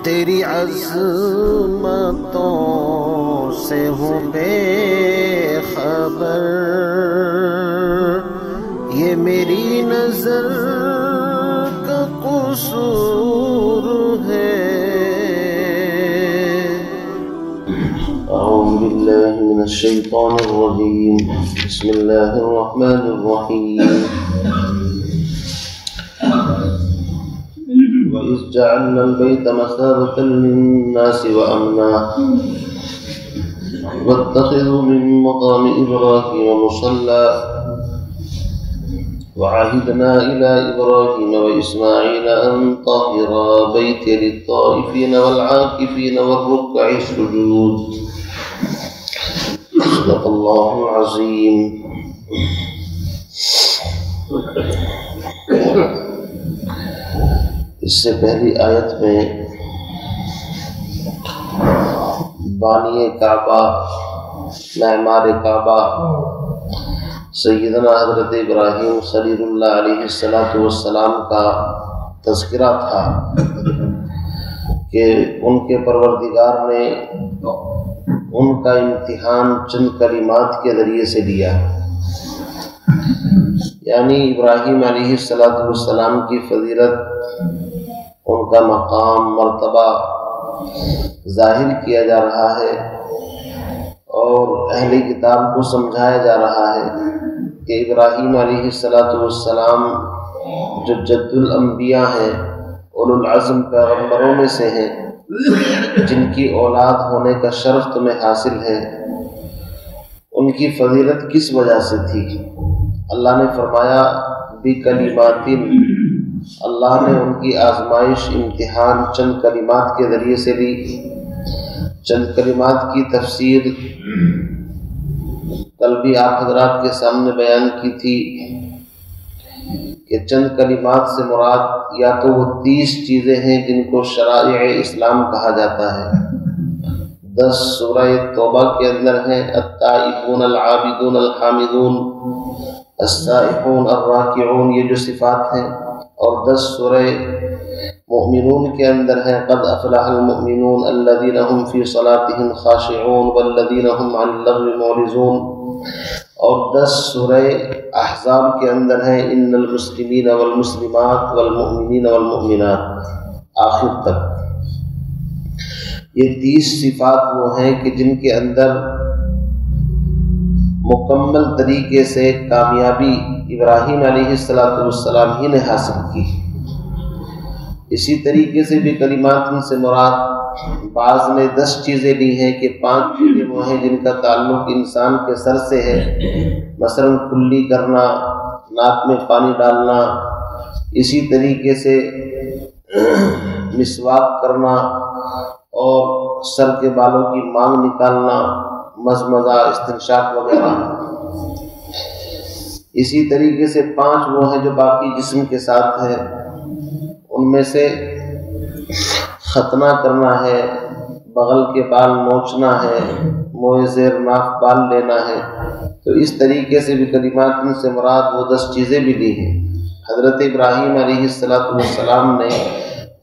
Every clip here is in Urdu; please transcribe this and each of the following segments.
تیری عظمتوں سے ہوں بے خبر، یہ میری نظر کا قصور ہے۔ اعوذ باللہ من الشیطان الرجیم، بسم اللہ الرحمن الرحیم۔ وَإِذْ جَعَلْنَا الْبَيْتَ مَثَابَةً لِلنَّاسِ وَأَمْنًا وَاتَّخِذُوا مِن مَّقَامِ إِبْرَاهِيمَ مُصَلًّى وَعَهِدْنَا إِلَىٰ إِبْرَاهِيمَ وَإِسْمَاعِيلَ أَن طَهِّرَا بَيْتِيَ لِلطَّائِفِينَ وَالْعَاكِفِينَ وَالرُّكَّعِ السُّجُودِ۔ صدق اللہ العظیم۔ اس سے پہلی آیت میں بانی کعبہ، معمار کعبہ سیدنا حضرت ابراہیم خلیل اللہ علیہ السلام کا تذکرہ تھا کہ ان کے پروردگار نے ان کا امتحان چند کلمات کے ذریعے سے لیا، یعنی ابراہیم علیہ السلام کی فضیلت، ان کا مقام مرتبہ ظاہر کیا جا رہا ہے اور اہل کتاب کو سمجھایا جا رہا ہے کہ ابراہیم علیہ السلام جو جد الانبیاء ہیں، اولو العزم پیغمبروں میں سے ہیں، جن کی اولاد ہونے کا شرف تمہیں حاصل ہے، ان کی فضیلت کس وجہ سے تھی؟ اللہ نے فرمایا بکلمات، اللہ نے ان کی آزمائش، امتحان چند کلمات کے ذریعے سے لی۔ چند کلمات کی تفسیر کل بھی آپ حضرات کے سامنے بیان کی تھی کہ چند کلمات سے مراد یا تو وہ 30 چیزیں ہیں جن کو شرائع اسلام کہا جاتا ہے۔ 10 سورہ توبہ کے اندر ہیں، التائبون العابدون الحامدون السائحون الراکعون، یہ جو صفات ہیں، اور 10 سورہ مؤمنون کے اندر ہیں، قد افلح المؤمنون الذین هم فی صلاتهم خاشعون والذین هم عن اللغو معرضون، اور 10 سورہ احزاب کے اندر ہیں، ان المسلمین والمسلمات والمؤمنین والمؤمنات، آخر تک۔ یہ 30 صفات وہ ہیں کہ جن کے اندر مکمل طریقے سے کامیابی ابراہیم علیہ السلام ہی نے حاصل کی۔ اسی طریقے سے بھی کلمات سے مراد بعض نے 10 چیزیں لی ہیں کہ 5 چیزیں وہ ہیں جن کا تعلق انسان کے سر سے ہے، مثلا کلی کرنا، ناک میں پانی ڈالنا، اسی طریقے سے مسواک کرنا اور سر کے بالوں کی مانگ نکالنا، مزمزہ، استنشاق وغیرہ۔ اسی طریقے سے 5 وہ ہیں جو باقی جسم کے ساتھ ہیں، ان میں سے ختنہ کرنا ہے، بغل کے بال نوچنا ہے، موئے زیر ناف بال لینا ہے۔ تو اس طریقے سے بھی کلمات سے مراد وہ 10 چیزیں بھی لی ہیں۔ حضرت ابراہیم علیہ السلام نے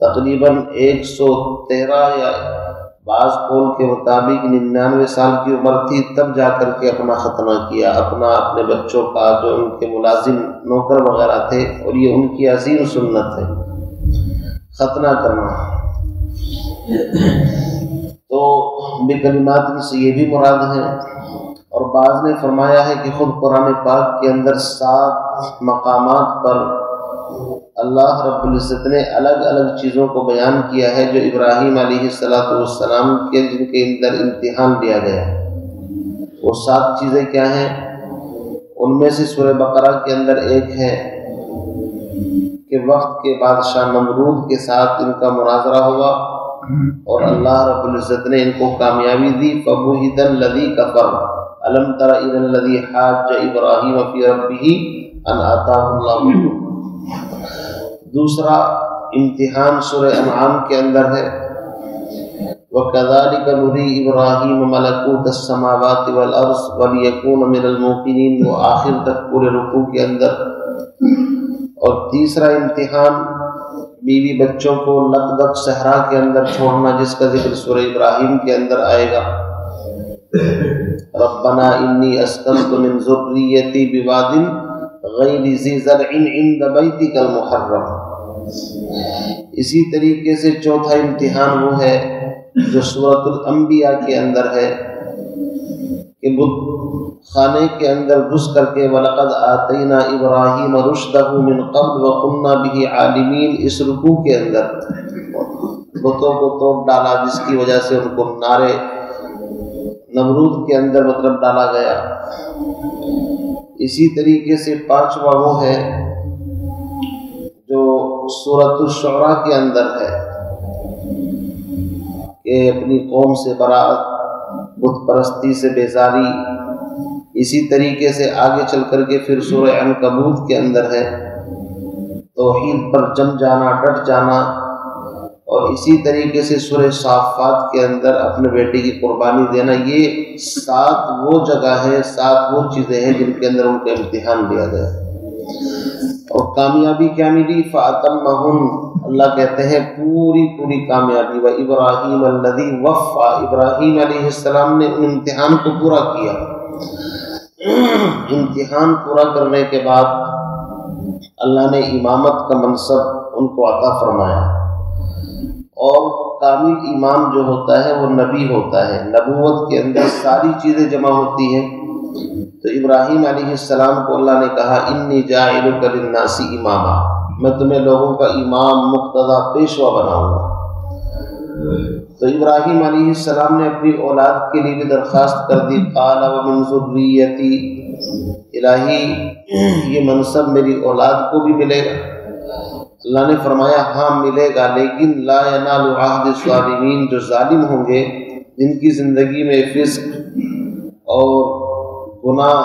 تقریباً 113 یا بعض قول کے مطابق 99 سال کی عمر تھی تب جا کر کے اپنا ختنہ کیا، اپنے بچوں کا، جو ان کے ملازم نوکر وغیرہ تھے، اور یہ ان کی عظیم سنت ہے ختنہ کرنا۔ تو بکلمات سے یہ بھی مراد ہے، اور بعض نے فرمایا ہے کہ خود قرآن پاک کے اندر 7 مقامات پر اللہ رب العزت نے الگ الگ چیزوں کو بیان کیا ہے جو ابراہیم علیہ السلام کے جن کے اندر امتحان لیا گیا۔ وہ 7 چیزیں کیا ہیں؟ ان میں سے سورہ بقرہ کے اندر ایک ہے کہ وقت کے بادشاہ نمرود کے ساتھ ان کا مناظرہ ہوا اور اللہ رب العزت نے ان کو کامیابی دی۔ فَبُهِتَ الَّذِي كَفَرَ أَلَمْ تَرَ إِلَى الَّذِي حَاجَّ إِبْرَاهِيمَ فِي رَبِّهِ أَنْ آتَاهُ اللَّهُ الْمُلْكَ۔ دوسرا امتحان سورہ انعام کے اندر ہے، وَكَذَلِكَ نُرِي إِبْرَاهِيمَ مَلَكُوتَ السَّمَاوَاتِ وَالْأَرْضِ وَلِيَكُونَ مِنَ الْمُوقِنِينَ، وہ آخر تک پورے رکوع کے اندر۔ اور تیسرا امتحان بیوی بچوں کو لقدق صحرا کے اندر چھوڑنا، جس کا ذکر سورہ ابراہیم کے اندر آئے گا۔ ربنا انی اسکنت من ذریتی بواد غیر ذی زرع عند بیتک المحرم۔ اسی طریقے سے چوتھا امتحان وہ ہے جو سورۃ الانبیاء کے اندر ہے کہ بت خانے کے اندر گھس کر کے وَلَقَدْ آتَيْنَا إِبْرَاهِيمَ رُشْدَهُ مِنْ قَبْلُ وَكُنَّا بِهِ عَالِمِينَ، اس رکوع کے اندر بتوں کو توڑ ڈالا، جس کی وجہ سے ان کو نارے نمرود کے اندر مطلب ڈالا گیا۔ اسی طریقے سے پانچواں وہ ہے جو سورۃ الشعراء کے اندر ہے کہ اپنی قوم سے برات، بت پرستی سے بیزاری۔ اسی طریقے سے آگے چل کر کے پھر سورہ عنکبوت کے اندر ہے توحید پر جم جانا، ڈٹ جانا۔ اور اسی طریقے سے سورہ صافات کے اندر اپنے بیٹے کی قربانی دینا۔ یہ 7 وہ جگہ ہے، 7 وہ چیزیں ہیں جن کے اندر ان کا امتحان لیا گیا۔ اور کامیابی کیا ملی؟ فَأَتَمَّهُنَّ، اللہ کہتے ہیں پوری کامیابی۔ وَإِبْرَاهِيمَ الَّذِي وَفَّى، ابراہیم علیہ السلام نے ان امتحان کو پورا کیا۔ امتحان پورا کرنے کے بعد اللہ نے امامت کا منصب ان کو عطا فرمایا۔ اور کامل امام جو ہوتا ہے وہ نبی ہوتا ہے، نبوت کے اندر ساری چیزیں جمع ہوتی ہیں۔ تو ابراہیم علیہ السلام کو اللہ نے کہا انی جاعلک للناس اماما، میں تمہیں لوگوں کا امام، مقتدی، پیشوا بناؤں گا۔ تو ابراہیم علیہ السلام نے اپنی اولاد کے لیے بھی درخواست کر دی، قال ومن ذریتی، الہی یہ منصب میری اولاد کو بھی ملے گا؟ اللہ نے فرمایا ہاں ملے گا، لیکن لا ینال عہد الظالمین، جو ظالم ہوں گے، جن کی زندگی میں فسق اور گناہ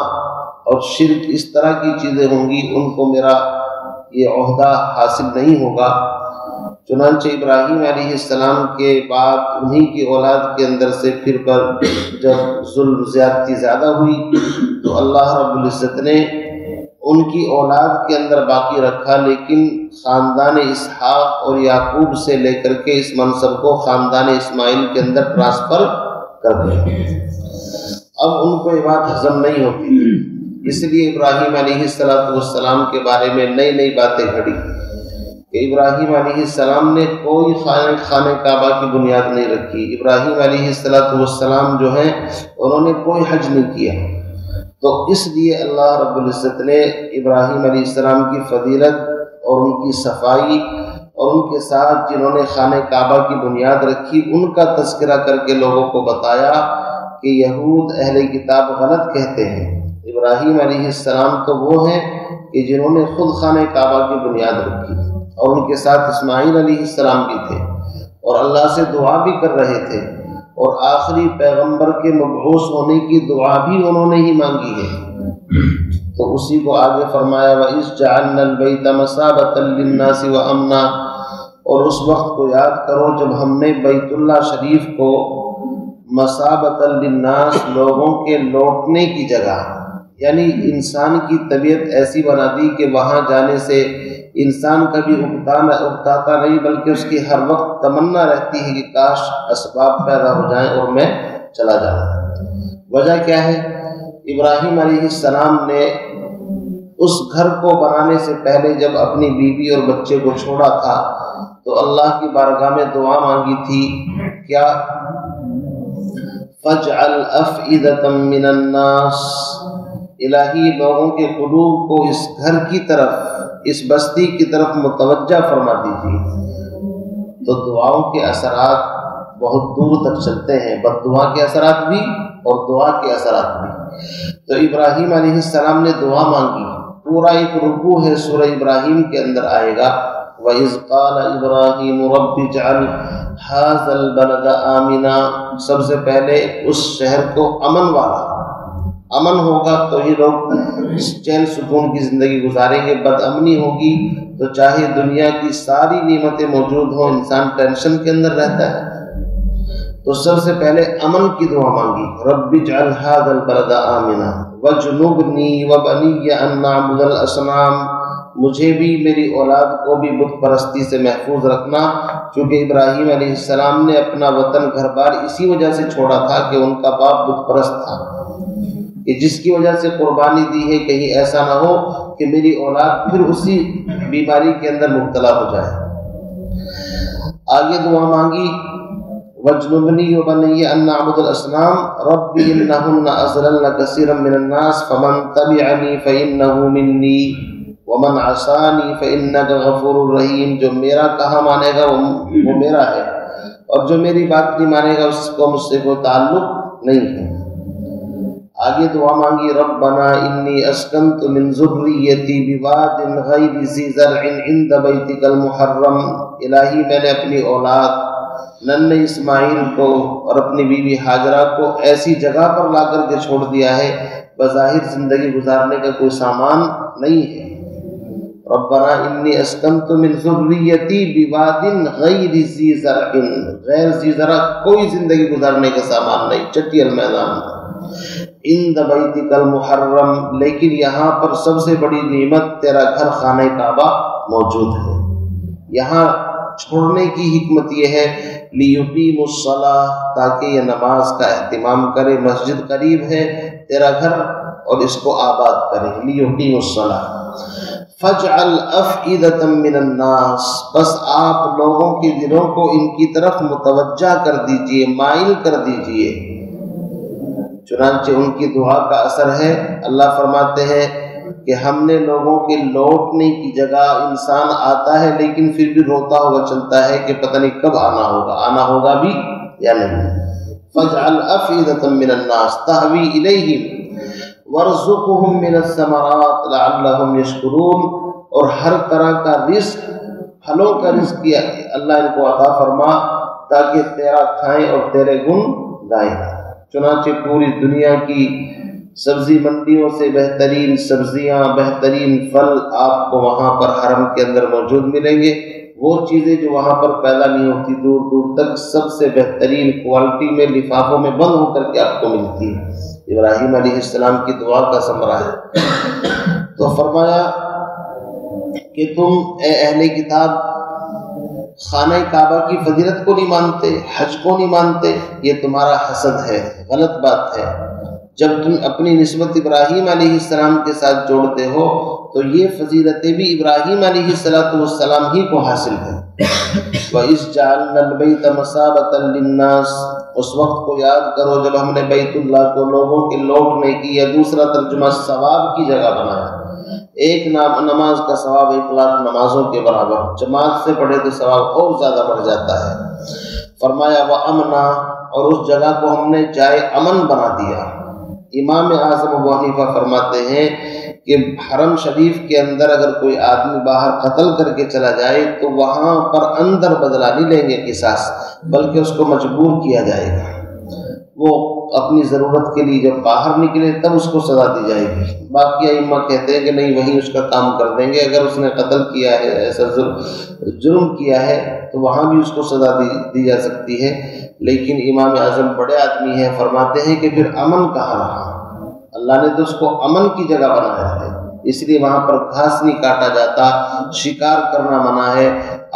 اور شرک اس طرح کی چیزیں ہوں گی، ان کو میرا یہ عہدہ حاصل نہیں ہوگا۔ چنانچہ ابراہیم علیہ السلام کے بعد انہی کی اولاد کے اندر سے پھر پر جب ظلم زیادتی زیادہ ہوئی تو اللہ رب العزت نے ان کی اولاد کے اندر باقی رکھا، لیکن خاندان اسحاق اور یعقوب سے لے کر کے اس منصب کو خاندان اسماعیل کے اندر ٹرانسفر کر دیا۔ اب ان کو یہ بات ہضم نہیں ہوتی، اس لیے ابراہیم علیہ السلام کے بارے میں نئی باتیں گھڑی کہ ابراہیم علیہ السلام نے کوئی خانہ کعبہ کی بنیاد نہیں رکھی۔ ابراہیم علیہ السلام جو ہیں انہوں نے کوئی حج نہیں کیا۔ تو اس لیے اللہ رب العزت نے ابراہیم علیہ السلام کی فضیلت اور ان کی صفائی اور ان کے ساتھ جنہوں نے خانہ کعبہ کی بنیاد رکھی ان کا تذکرہ کر کے لوگوں کو بتایا کہ یہود اہل کتاب غلط کہتے ہیں، ابراہیم علیہ السلام تو وہ ہیں کہ جنہوں نے خود خانہ کعبہ کی بنیاد رکھی، اور ان کے ساتھ اسماعیل علیہ السلام بھی تھے، اور اللہ سے دعا بھی کر رہے تھے، اور آخری پیغمبر کے مبعوث ہونے کی دعا بھی انہوں نے ہی مانگی ہے۔ تو اسی کو آگے فرمایا وَإِذْ جَعَلْنَا الْبَيْتَ مَثَابَةً لِلنَّاسِ وَأَمْنًا، اور اس وقت کو یاد کرو جب ہم نے بیت اللہ شریف کو مَثَابَةً لِلنَّاسِ، لوگوں کے لوٹنے کی جگہ، یعنی انسان کی طبیعت ایسی بنا دی کہ وہاں جانے سے انسان کبھی اکتاتا نہیں، بلکہ اس کی ہر وقت تمنا رہتی ہے کہ کاش اسباب پیدا ہو جائیں اور میں چلا جاؤں۔ وجہ کیا ہے؟ ابراہیم علیہ السلام نے اس گھر کو بنانے سے پہلے جب اپنی بیوی اور بچے کو چھوڑا تھا تو اللہ کی بارگاہ میں دعا مانگی تھی، کیا؟ فَاجْعَلْ أَفْئِدَةً مِّنَ النَّاسِ، الہی لوگوں کے قلوب کو اس گھر کی طرف، اس بستی کی طرف متوجہ فرما دیجیے۔ تو دعاؤں کے اثرات بہت دور تک چلتے ہیں، بد دعا کے اثرات بھی اور دعا کے اثرات بھی۔ تو ابراہیم علیہ السلام نے دعا مانگی، پورا ایک رکوع ہے سورہ ابراہیم کے اندر آئے گا وَإِذْ قَالَ إِبْرَاهِيمُ رَبِّ اجْعَلْ هَٰذَا الْبَلَدَ آمِنًا، سب سے پہلے اس شہر کو امن والا، امن ہوگا تو ہی لوگ چین سکون کی زندگی گزاریں گے، بد امنی ہوگی تو چاہے دنیا کی ساری نعمتیں موجود ہوں انسان ٹینشن کے اندر رہتا ہے۔ تو سب سے پہلے امن کی دعا مانگی، رب اجعل هذا البلد آمنا واجنبنی وبنی ان نعبد الاصنام، مجھے بھی میری اولاد کو بھی بت پرستی سے محفوظ رکھنا، چونکہ ابراہیم علیہ السلام نے اپنا وطن گھر بار اسی وجہ سے چھوڑا تھا کہ ان کا باپ بت پرست تھا، کہ جس کی وجہ سے قربانی دی ہے کہیں ایسا نہ ہو کہ میری اولاد پھر اسی بیماری کے اندر مبتلا ہو جائے۔ آگے دعا مانگی وَاجْنُبْنِي وَبَنِيَّ أَن نَّعْبُدَ الْأَصْنَامَ رَبِّ إِنَّهُنَّ أَضْلَلْنَ كَثِيرًا مِّنَ النَّاسِ فَمَن تَبِعَنِي فَإِنَّهُ مِنِّي وَمَنْ عَصَانِي فَإِنَّكَ غَفُورٌ رَحِيمٌ۔ جو میرا کہا مانے گا وہ میرا ہے، اور جو میری بات نہیں مانے گا اس کو مجھ سے کوئی تعلق نہیں ہے۔ آگے دعا مانگی ربنا انی اسکنت من ذریتی بواد غیر ذی زرع عند بیتک المحرم۔ الہی میں نے اپنی اولاد ننھے اسماعیل کو اور اپنی بیوی ہاجرہ کو ایسی جگہ پر لا کر کے چھوڑ دیا ہے بظاہر زندگی گزارنے کا کوئی سامان نہیں ہے۔ ربنا انی اسکنت من ذریتی بواد غیر ذی زرع، غیر ذی زرع کوئی زندگی گزارنے کا سامان نہیں، چٹیل میدان، عند بیتک المحرم، لیکن یہاں پر سب سے بڑی نعمت تیرا گھر خانہ کعبہ موجود ہے۔ یہاں چھوڑنے کی حکمت یہ ہے لیقیموا الصلاۃ، تاکہ یہ نماز کا اہتمام کرے، مسجد قریب ہے تیرا گھر اور اس کو آباد کرے، لیقیموا الصلاۃ۔ فاجعل افئدۃ من الناس، بس آپ لوگوں کے دلوں کو ان کی طرف متوجہ کر دیجئے، مائل کر دیجئے۔ چنانچہ ان کی دعا کا اثر ہے، اللہ فرماتے ہیں کہ ہم نے لوگوں کے لوٹنے کی جگہ انسان آتا ہے لیکن پھر بھی روتا ہوا چلتا ہے کہ پتہ نہیں کب آنا ہوگا بھی یا نہیں۔ فاجعل افئدۃ من الناس تهوی الیہم وارزقهم من الثمرات لعلهم یشکرون، اور ہر طرح کا رزق، پھلوں کا رزق کیا اللہ ان کو عطا فرما تاکہ تیرا کھائیں اور تیرے گن گائیں۔ چنانچہ پوری دنیا کی سبزی منڈیوں سے بہترین سبزیاں، بہترین پھل آپ کو وہاں پر حرم کے اندر موجود ملیں گے۔ وہ چیزیں جو وہاں پر پیدا نہیں ہوتی دور دور تک سب سے بہترین کوالٹی میں لفافوں میں بند ہو کر کے آپ کو ملتی ہے۔ ابراہیم علیہ السلام کی دعا کا ثمرہ ہے۔ تو فرمایا کہ تم اے اہل کتاب خانہ کعبہ کی فضیلت کو نہیں مانتے، حج کو نہیں مانتے، یہ تمہارا حسد ہے، غلط بات ہے۔ جب تم اپنی نسبت ابراہیم علیہ السلام کے ساتھ جوڑتے ہو تو یہ فضیلتیں بھی ابراہیم علیہ السلام ہی کو حاصل ہیں۔ وَإِذْ جَعَلْنَا الْبَيْتَ مَثَابَةً لِلنَّاسِ، اس وقت کو یاد کرو جب ہم نے بیت اللہ کو لوگوں کے لوٹنے کی، یا دوسرا ترجمہ ثواب کی جگہ بنایا۔ ایک نماز کا ثواب 1,00,000 نمازوں کے برابر، جماعت سے پڑھے تو ثواب اور زیادہ بڑھ جاتا ہے۔ فرمایا وَأَمْنًا، اور اس جگہ کو ہم نے جائے امن بنا دیا۔ امام اعظم ابو حنیفہ فرماتے ہیں کہ حرم شریف کے اندر اگر کوئی آدمی باہر قتل کر کے چلا جائے تو وہاں پر اندر بدلہ نہیں لیں گے قصاص، بلکہ اس کو مجبور کیا جائے گا۔ وہ اپنی ضرورت کے لیے جب باہر نکلے تب اس کو سزا دی جائے گی۔ باقی ائمہ کہتے ہیں کہ نہیں، وہیں اس کا کام کر دیں گے، اگر اس نے قتل کیا ہے، ایسا جرم کیا ہے تو وہاں بھی اس کو سزا دی جا سکتی ہے۔ لیکن امام اعظم بڑے آدمی ہیں، فرماتے ہیں کہ پھر امن کہاں رہا؟ اللہ نے تو اس کو امن کی جگہ بنایا ہے، اس لیے وہاں پر گھاس نہیں کاٹا جاتا، شکار کرنا منع ہے،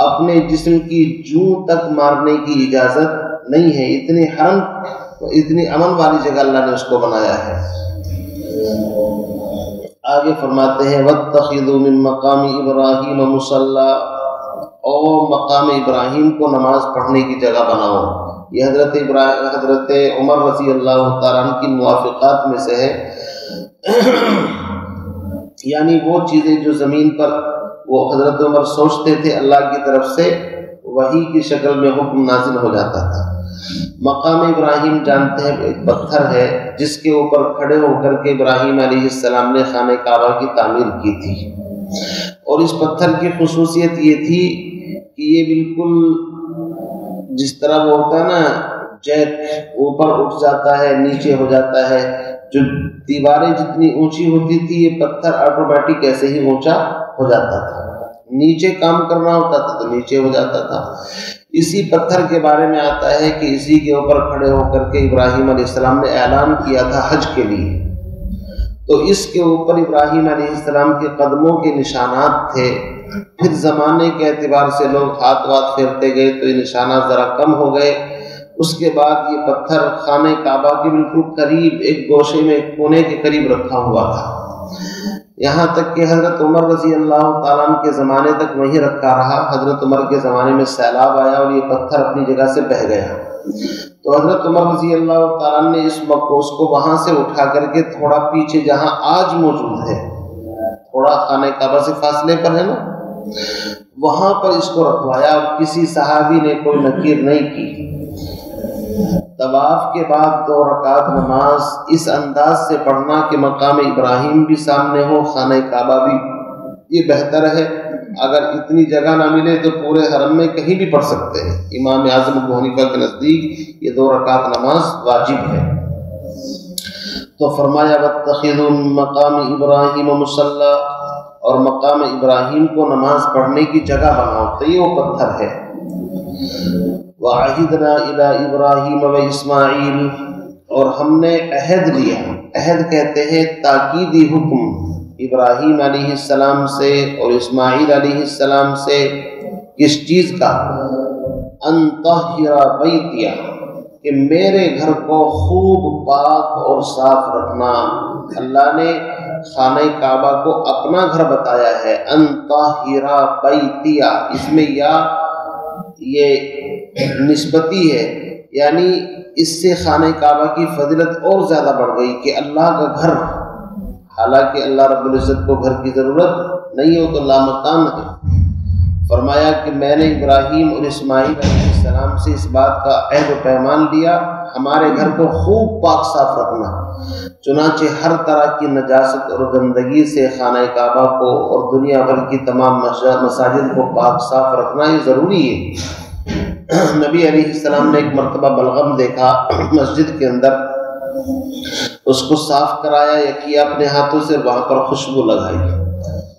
اپنے جسم کی جوں تک مارنے کی اجازت نہیں ہے۔ اتنی امن والی جگہ اللہ نے اس کو بنایا ہے۔ آگے فرماتے ہیں وَاتَّخِذُوا مِن مَّقَامِ إِبْرَاهِيمَ مُصَلًّى، اور مقام ابراہیم کو نماز پڑھنے کی جگہ بناؤ۔ یہ حضرت عمر رضی اللہ تعالیٰ عنہ کی موافقات میں سے ہے، یعنی وہ چیزیں جو زمین پر وہ حضرت عمر سوچتے تھے اللہ کی طرف سے وحی کی شکل میں حکم نازل ہو جاتا تھا۔ مقام ابراہیم جانتے ہیں ایک پتھر ہے جس کے اوپر کھڑے ہو کر کے ابراہیم علیہ السلام نے خانہ کعبہ کی تعمیر کی تھی، اور اس پتھر کی خصوصیت یہ تھی کہ یہ بالکل جس طرح وہ ہوتا ہے نا جیک، اوپر اٹھ جاتا ہے نیچے ہو جاتا ہے، جو دیواریں جتنی اونچی ہوتی تھی یہ پتھر آٹومیٹک ایسے ہی اونچا ہو جاتا تھا، نیچے کام کرنا ہوتا تھا تو نیچے ہو جاتا تھا۔ اسی پتھر کے بارے میں آتا ہے کہ اسی کے اوپر کھڑے ہو کر کے ابراہیم علیہ السلام نے اعلان کیا تھا حج کے لیے، تو اس کے اوپر ابراہیم علیہ السلام کے قدموں کے نشانات تھے۔ پھر زمانے کے اعتبار سے لوگ ہاتھ پھیرتے گئے تو یہ نشانات ذرا کم ہو گئے۔ اس کے بعد یہ پتھر خانہ کعبہ کے بالکل قریب ایک گوشے میں ایک کونے کے قریب رکھا ہوا تھا، یہاں تک کہ حضرت عمر رضی اللہ تعالیٰ عنہ کے زمانے تک وہیں رکھا رہا۔ حضرت عمر کے زمانے میں سیلاب آیا اور یہ پتھر اپنی جگہ سے بہہ گیا، تو حضرت عمر رضی اللہ تعالیٰ عنہ نے اس مقوس کو وہاں سے اٹھا کر کے تھوڑا پیچھے جہاں آج موجود ہے، تھوڑا خانہ کعبہ سے فاصلے پر ہے نا، وہاں پر اس کو رکھوایا اور کسی صحابی نے کوئی نکیر نہیں کی۔ طواف کے بعد 2 رکعت نماز اس انداز سے پڑھنا کہ مقام ابراہیم بھی سامنے ہو، خانہ کعبہ بھی، یہ بہتر ہے۔ اگر اتنی جگہ نہ ملے تو پورے حرم میں کہیں بھی پڑھ سکتے ہیں۔ امام اعظم ابو حنیفہ کے نزدیک یہ 2 رکعت نماز واجب ہے۔ تو فرمایا واتخذوا من مقام ابراہیم مصلی، اور مقام ابراہیم کو نماز پڑھنے کی جگہ بناؤ، تو یہ وہ پتھر ہے۔ وعہدنا الی ابراہیم و اسماعیل، اور ہم نے عہد لیا، عہد کہتے ہیں تاکیدی حکم، ابراہیم علیہ السلام سے اور اسماعیل علیہ السلام سے، کس چیز کا؟ ان طہر بیتیا، کہ میرے گھر کو خوب پاک اور صاف رکھنا۔ اللہ نے خانہ کعبہ کو اپنا گھر بتایا ہے، ان طہر بیتیا، اس میں یا یہ نسبتی ہے، یعنی اس سے خانہ کعبہ کی فضیلت اور زیادہ بڑھ گئی کہ اللہ کا گھر، حالانکہ اللہ رب العزت کو گھر کی ضرورت نہیں ہو تو لامکان ہے۔ فرمایا کہ میں نے ابراہیم اور اسماعیل علیہ السلام سے اس بات کا عہد و پیمان لیا، ہمارے گھر کو خوب پاک صاف رکھنا، چنانچہ ہر طرح کی نجاست اور گندگی سے خانہ کعبہ کو اور دنیا بھر کی تمام مساجد کو پاک صاف رکھنا یہ ضروری ہے۔ نبی علیہ السلام نے ایک مرتبہ بلغم دیکھا مسجد کے اندر، اس کو صاف کرایا یا کیا اپنے ہاتھوں سے، وہاں پر خوشبو لگائی،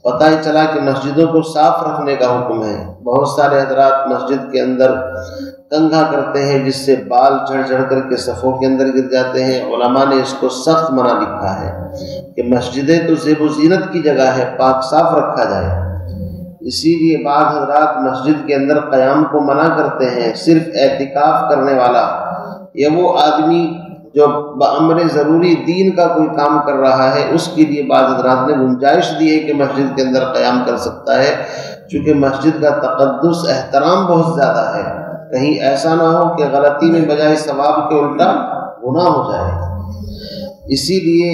پتہ ہی چلا کہ مسجدوں کو صاف رکھنے کا حکم ہے۔ بہت سارے حضرات مسجد کے اندر کنگھا کرتے ہیں جس سے بال جھڑ جھڑ کر کے صفوں کے اندر گر جاتے ہیں۔ علماء نے اس کو سخت منع لکھا ہے کہ مسجدیں تو زیب و زینت کی جگہ ہے، پاک صاف رکھا جائے۔ اسی لیے بعض حضرات مسجد کے اندر قیام کو منع کرتے ہیں، صرف اعتکاف کرنے والا یا وہ آدمی جو بامر ضروری دین کا کوئی کام کر رہا ہے، اس کے لیے بعض حضرات نے گنجائش دی ہے کہ مسجد کے اندر قیام کر سکتا ہے، چونکہ مسجد کا تقدس احترام بہت زیادہ ہے، کہیں ایسا نہ ہو کہ غلطی میں بجائے ثواب کے الٹا گناہ ہو جائے۔ اسی لیے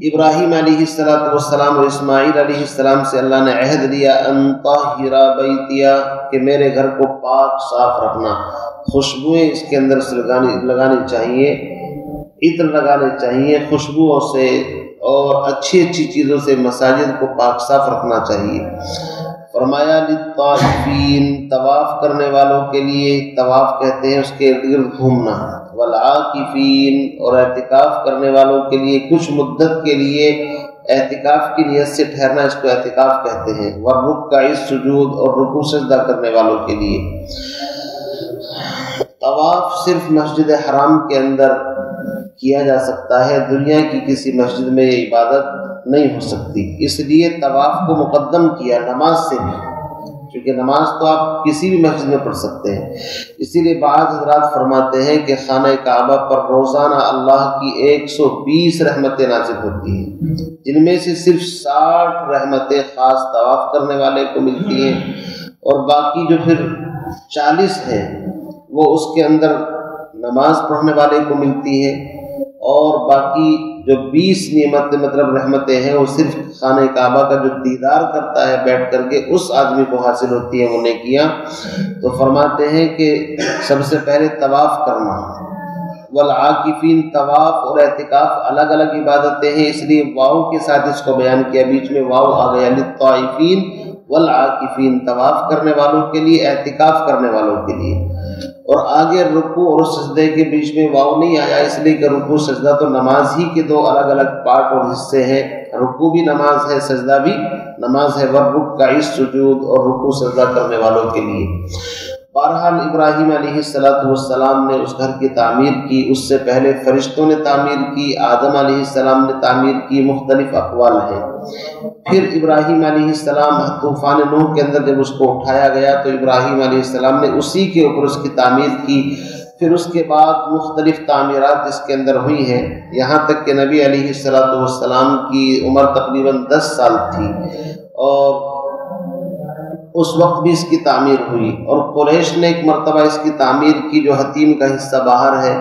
ابراہیم علیہ السلام اور اسماعیل علیہ السلام سے اللہ نے عہد لیا، ان طہر بیتیا، کہ میرے گھر کو پاک صاف رکھنا، خوشبوئیں اس کے اندر سے لگانی چاہیے، عطر لگانے چاہیے خوشبوؤں سے، اور اچھی اچھی چیزوں سے مساجد کو پاک صاف رکھنا چاہیے۔ فرمایا للطائفین، طواف کرنے والوں کے لیے، طواف کہتے ہیں اس کے ارد گرد گھومنا، والعاکفین، اور اعتکاف کرنے والوں کے لیے کچھ مدت کے لیے اعتکاف کی نیت سے ٹھہرنا، اس کو اعتکاف کہتے ہیں، والرکع السجود، اور رکوع سجدہ کرنے والوں کے لیے۔ طواف صرف مسجد حرام کے اندر کیا جا سکتا ہے، دنیا کی کسی مسجد میں یہ عبادت نہیں ہو سکتی، اس لیے طواف کو مقدم کیا نماز سے بھی، کیونکہ نماز تو آپ کسی بھی مسجد میں پڑھ سکتے ہیں۔ اسی لیے بعض حضرات فرماتے ہیں کہ خانہ کعبہ پر روزانہ اللہ کی 120 رحمتیں نازل ہوتی ہیں، جن میں سے صرف 60 رحمتیں خاص طواف کرنے والے کو ملتی ہیں، اور باقی جو پھر 40 ہیں وہ اس کے اندر نماز پڑھنے والے کو ملتی ہے، اور باقی جو 20 نعمتیں مطلب رحمتیں ہیں وہ صرف خانہ کعبہ کا جو دیدار کرتا ہے بیٹھ کر کے اس آدمی کو حاصل ہوتی ہیں وہ نیکیاں۔ تو فرماتے ہیں کہ سب سے پہلے طواف کرنا، والعاکفین، طواف اور اعتکاف الگ الگ عبادتیں ہیں، اس لیے واو کے ساتھ اس کو بیان کیا، بیچ میں واو آ گیا، للطائفین والعاکفین، طواف کرنے والوں کے لیے، اعتکاف کرنے والوں کے لیے۔ اور آگے رکوع اور سجدے کے بیچ میں واو نہیں آیا، اس لیے کہ رکوع سجدہ تو نماز ہی کے 2 الگ الگ پارٹ اور حصے ہیں، رکوع بھی نماز ہے، سجدہ بھی نماز ہے، والرکع السجود، اور رکوع سجدہ کرنے والوں کے لیے۔ بہرحال ابراہیم علیہ السلام نے اس گھر کی تعمیر کی، اس سے پہلے فرشتوں نے تعمیر کی، آدم علیہ السلام نے تعمیر کی، مختلف اقوال ہیں۔ پھر ابراہیم علیہ السلام طوفان نوح کے اندر جب اس کو اٹھایا گیا تو ابراہیم علیہ السلام نے اسی کے اوپر اس کی تعمیر کی۔ پھر اس کے بعد مختلف تعمیرات اس کے اندر ہوئی ہیں، یہاں تک کہ نبی علیہ السلام کی عمر تقریباً 10 سال تھی، اور اس وقت بھی اس کی تعمیر ہوئی۔ اور قریش نے ایک مرتبہ اس کی تعمیر کی، جو حتیم کا حصہ باہر ہے،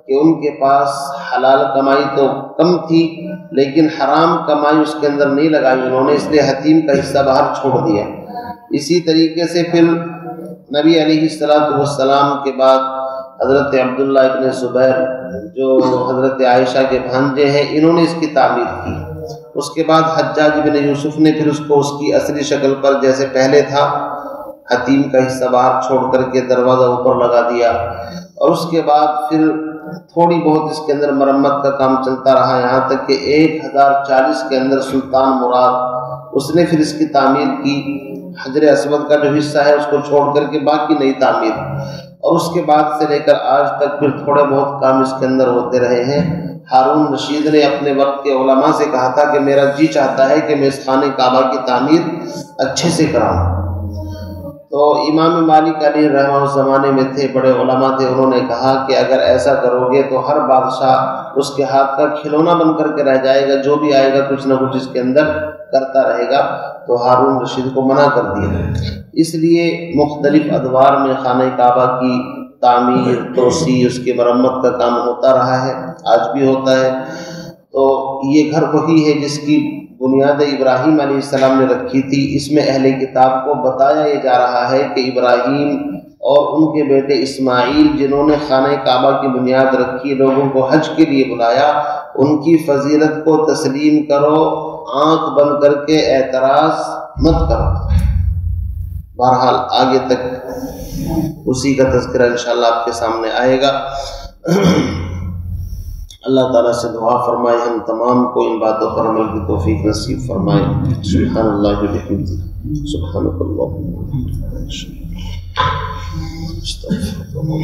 کہ ان کے پاس حلال کمائی تو کم تھی لیکن حرام کمائی اس کے اندر نہیں لگائی انہوں نے، اس لیے حتیم کا حصہ باہر چھوڑ دیا۔ اسی طریقے سے پھر نبی علیہ السلام کے بعد حضرت عبداللہ ابن زبیر جو حضرت عائشہ کے بھانجے ہیں، انہوں نے اس کی تعمیر کی۔ اس کے بعد حجاج بن یوسف نے پھر اس کو اس کی اصلی شکل پر جیسے پہلے تھا، حتیم کا حصہ باہر چھوڑ کر کے دروازہ اوپر لگا دیا، اور اس کے بعد پھر تھوڑی بہت اس کے اندر مرمت کا کام چلتا رہا، یہاں تک کہ 1040 کے اندر سلطان مراد اس نے پھر اس کی تعمیر کی۔ حجر اسود کا جو حصہ ہے اس کو چھوڑ کر کے باقی نئی تعمیر، اور اس کے بعد سے لے کر آج تک پھر تھوڑے بہت کام اس کے اندر ہوتے رہے ہیں۔ ہارون رشید نے اپنے وقت کے علماء سے کہا تھا کہ میرا جی چاہتا ہے کہ میں اس خانہ کعبہ کی تعمیر اچھے سے کراؤں، تو امام مالک علیہ رحمہ اس زمانے میں تھے، بڑے علماء تھے، انہوں نے کہا کہ اگر ایسا کرو گے تو ہر بادشاہ اس کے ہاتھ کا کھلونا بن کر کے رہ جائے گا، جو بھی آئے گا کچھ نہ کچھ اس کے اندر کرتا رہے گا، تو ہارون رشید کو منع کر دیا۔ اس لیے مختلف ادوار میں خانہ کعبہ کی تعمیر، توسیع، اس کی مرمت کا کام ہوتا رہا ہے، آج بھی ہوتا ہے۔ تو یہ گھر وہی ہے جس کی بنیاد ابراہیم علیہ السلام نے رکھی تھی۔ اس میں اہل کتاب کو بتایا یہ جا رہا ہے کہ ابراہیم اور ان کے بیٹے اسماعیل جنہوں نے خانہ کعبہ کی بنیاد رکھی، لوگوں کو حج کے لیے بلایا، ان کی فضیلت کو تسلیم کرو، آنکھ بند کر کے اعتراض مت کرو۔ بہرحال آگے تک اسی کا تذکرہ انشاءاللہ آپ کے سامنے آئے گا۔ اللہ تعالیٰ سے دعا فرمائے ہم تمام کو ان باتوں پر عمل کی توفیق نصیب فرمائے۔ سبحان اللہ و بحمدہ، سبحانک اللہم و بحمدک، استغفر اللہ۔